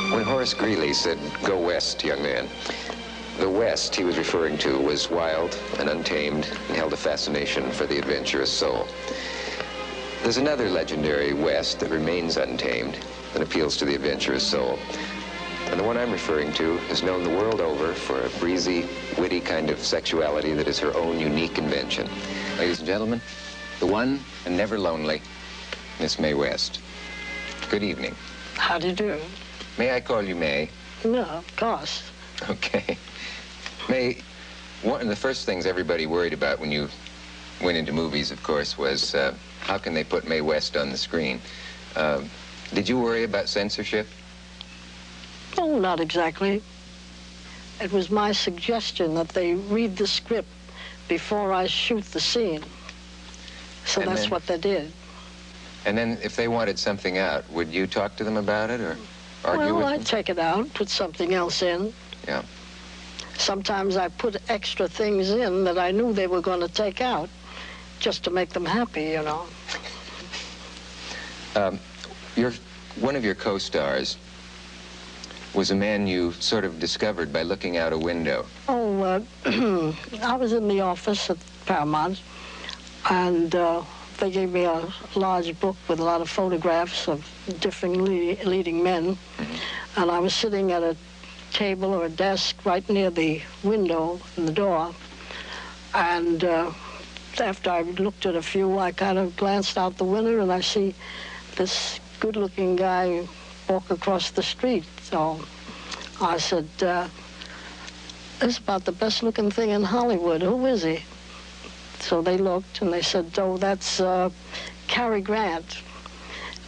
When Horace Greeley said, "Go west, young man," the West he was referring to was wild and untamed and held a fascination for the adventurous soul. There's another legendary West that remains untamed and appeals to the adventurous soul. And the one I'm referring to is known the world over for a breezy, witty kind of sexuality that is her own unique invention. Ladies and gentlemen, the one and never lonely Miss Mae West. Good evening. How do you do? May I call you Mae? No, of course. Okay. Mae, one of the first things everybody worried about when you went into movies, of course, was how can they put Mae West on the screen? Did you worry about censorship? Oh, not exactly. It was my suggestion that they read the script before I shoot the scene. So And that's then- what they did. And then if they wanted something out, would you talk to them about it or argue Well, with I'd them? take it out, put something else in. Yeah. Sometimes I put extra things in that I knew they were going to take out just to make them happy, you know. One of your co-stars was a man you sort of discovered by looking out a window. Oh, I was in the office at Paramount, and they gave me a large book with a lot of photographs of different leading men. Mm-hmm. And I was sitting at a table or a desk right near the window and the door. And after I looked at a few, I kind of glanced out the window and I see this good-looking guy walk across the street. So I said, this is about the best-looking thing in Hollywood. Who is he? So they looked and they said, oh, that's Cary Grant.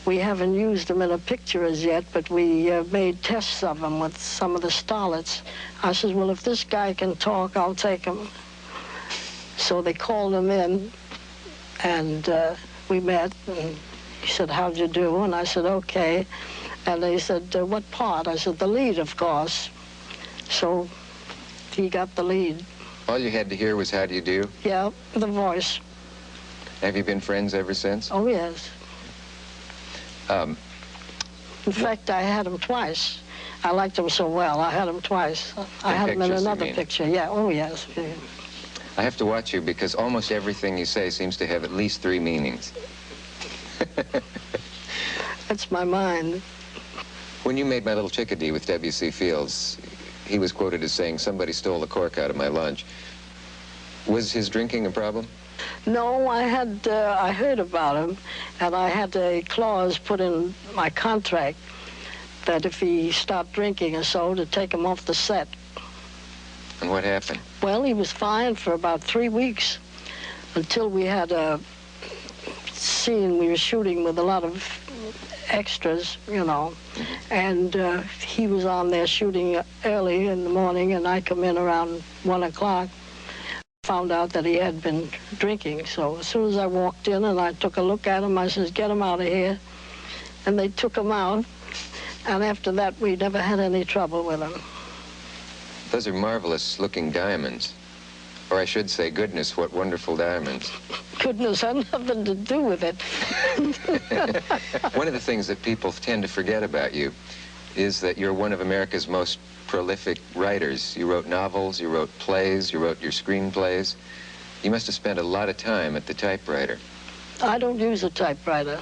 We haven't used him in a picture as yet, but we made tests of him with some of the starlets. I said, well, if this guy can talk, I'll take him. So they called him in, and we met, and he said, how'd you do? And I said, okay. And they said, what part? I said, the lead, of course. So he got the lead. All you had to hear was, how do you do? Yeah, the voice. Have you been friends ever since? Oh, yes. In fact, I had him twice. I liked him so well. I had him twice. I had him in pictures, you another mean? picture. Yeah, oh, yes. Yeah. I have to watch you because almost everything you say seems to have at least 3 meanings. That's my mind. When you made My Little Chickadee with W.C. Fields, he was quoted as saying, somebody stole the cork out of my lunch. Was his drinking a problem? No, I heard about him, and I had a clause put in my contract that if he stopped drinking or so, to take him off the set. And what happened? Well, he was fine for about 3 weeks until we had a scene we were shooting with a lot of extras, you know, and he was on there shooting early in the morning, and I come in around 1 o'clock. Found out that he had been drinking, so as soon as I walked in and I took a look at him, I said, get him out of here. And they took him out, and after that, we never had any trouble with him. Those are marvelous-looking diamonds. Or I should say, goodness, what wonderful diamonds. Goodness had nothing to do with it. One of the things that people tend to forget about you is that you're one of America's most prolific writers. You wrote novels, you wrote plays, you wrote your screenplays. You must have spent a lot of time at the typewriter. I don't use a typewriter.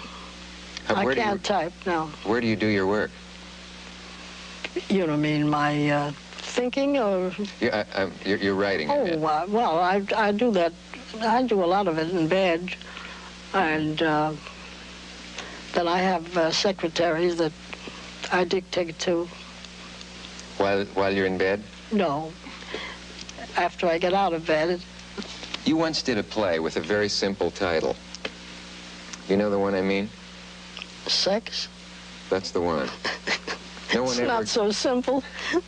I can't type, no. Where do you do your work? You don't mean my thinking or? Yeah, you're writing. Oh, well, I do that. I do a lot of it in bed. And then I have secretaries that I dictate to. While you're in bed? No. After I get out of bed. You once did a play with a very simple title. You know the one I mean? Sex? That's the one. No one It's ever... not so simple.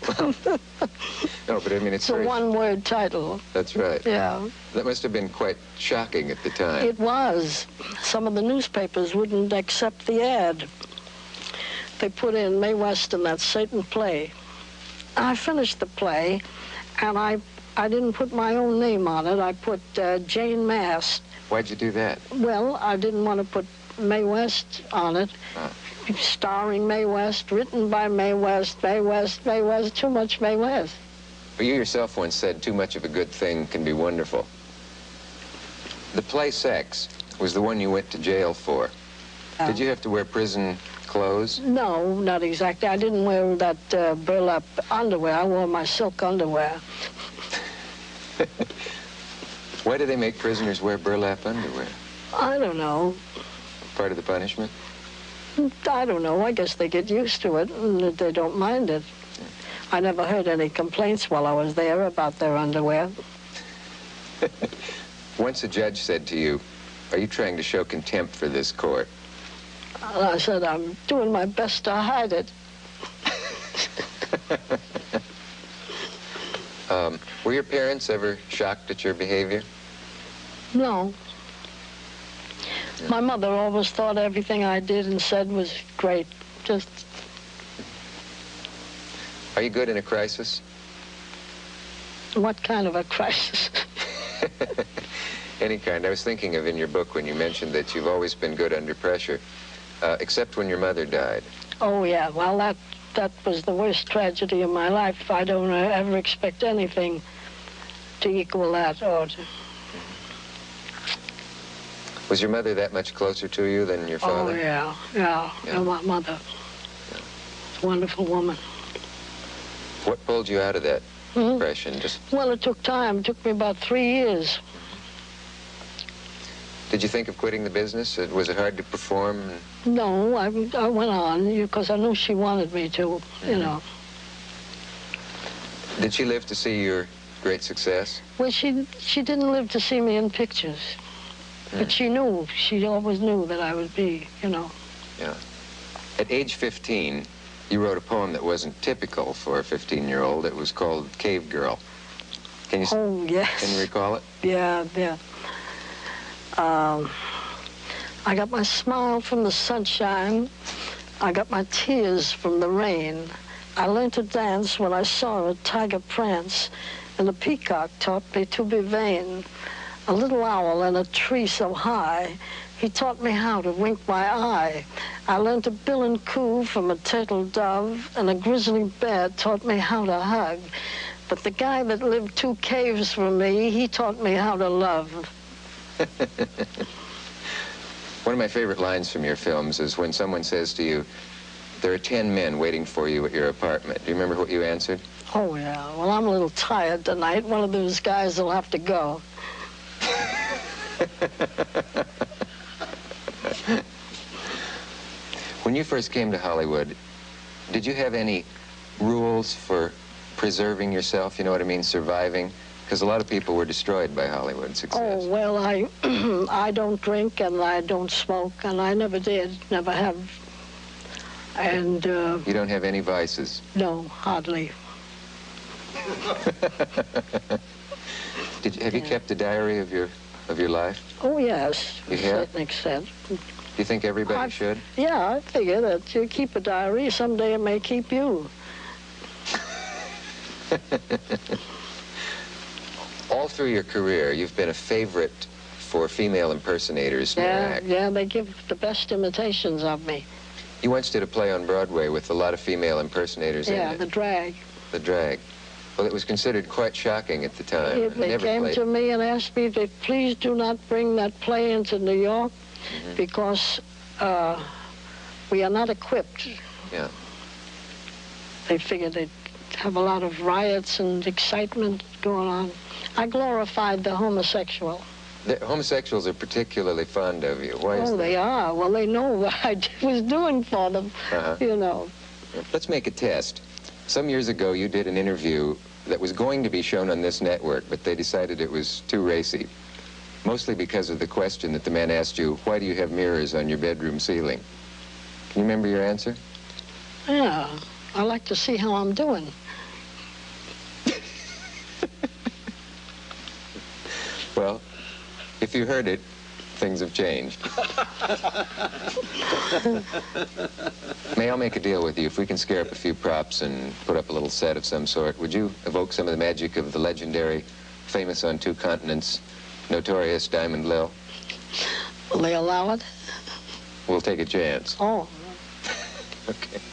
Well, no, but I mean, it's a very... one-word title. That's right. Yeah. That must have been quite shocking at the time. It was. Some of the newspapers wouldn't accept the ad. They put in Mae West in that Satan play. I finished the play, and I didn't put my own name on it. I put Jane Mast. Why'd you do that? Well, I didn't want to put Mae West on it starring Mae West, written by Mae West, Mae West, Mae West, too much Mae West. But you yourself once said, too much of a good thing can be wonderful. The play Sex was the one you went to jail for. Did you have to wear prison clothes? No, not exactly. I didn't wear that burlap underwear. I wore my silk underwear. Why do they make prisoners wear burlap underwear? I don't know. Part of the punishment? I don't know. I guess they get used to it and they don't mind it. I never heard any complaints while I was there about their underwear. Once a judge said to you, "Are you trying to show contempt for this court?" And I said, "I'm doing my best to hide it." Were your parents ever shocked at your behavior? No. Yeah. My mother always thought everything I did and said was great. Just... Are you good in a crisis? What kind of a crisis? Any kind. I was thinking of in your book when you mentioned that you've always been good under pressure, except when your mother died. Oh, yeah. Well, that was the worst tragedy of my life. I don't ever expect anything to equal that. Was your mother that much closer to you than your father? Oh, yeah. Yeah. My mother. A wonderful woman. What pulled you out of that depression? Well, it took time. It took me about 3 years. Did you think of quitting the business? Was it hard to perform? No, I went on because I knew she wanted me to, you know. Did she live to see your great success? Well, she didn't live to see me in pictures. But she always knew that I would be, you know. Yeah. At age 15, you wrote a poem that wasn't typical for a 15-year-old. It was called Cave Girl. Can you recall it? Yeah. I got my smile from the sunshine. I got my tears from the rain. I learned to dance when I saw a tiger prance, and a peacock taught me to be vain. A little owl in a tree so high, he taught me how to wink my eye. I learned to bill and coo from a turtle dove, and a grizzly bear taught me how to hug. But the guy that lived 2 caves from me, he taught me how to love. One of my favorite lines from your films is when someone says to you, "There are 10 men waiting for you at your apartment." Do you remember what you answered? Oh, yeah. Well, I'm a little tired tonight. One of those guys will have to go. When you first came to Hollywood, did you have any rules for preserving yourself? You know what I mean, surviving? Because a lot of people were destroyed by Hollywood success. Oh, well, I don't drink and I don't smoke, and I never did, never have. And... You don't have any vices? No, hardly. Have you kept a diary of your life? Oh, yes, you to a have? certain extent. Do you think everybody should? Yeah, I figure that you keep a diary, someday it may keep you. All through your career, you've been a favorite for female impersonators. Yeah, they give the best imitations of me. You once did a play on Broadway with a lot of female impersonators in it. Yeah, The Drag. The Drag. Well, it was considered quite shocking at the time. They came to me and asked me to please do not bring that play into New York because we are not equipped. Yeah. They figured they'd have a lot of riots and excitement going on. I glorified the homosexual. The homosexuals are particularly fond of you. Why is that? Oh, they are. Well, they know what I was doing for them, you know. Let's make a test. Some years ago, you did an interview that was going to be shown on this network, but they decided it was too racy, mostly because of the question that the man asked you, "Why do you have mirrors on your bedroom ceiling?" Can you remember your answer? Yeah, I like to see how I'm doing. Well, if you heard it, things have changed. May I make a deal with you? If we can scare up a few props and put up a little set of some sort, would you evoke some of the magic of the legendary, famous on 2 continents, notorious Diamond Lil? Will they allow it? We'll take a chance. Oh. Okay.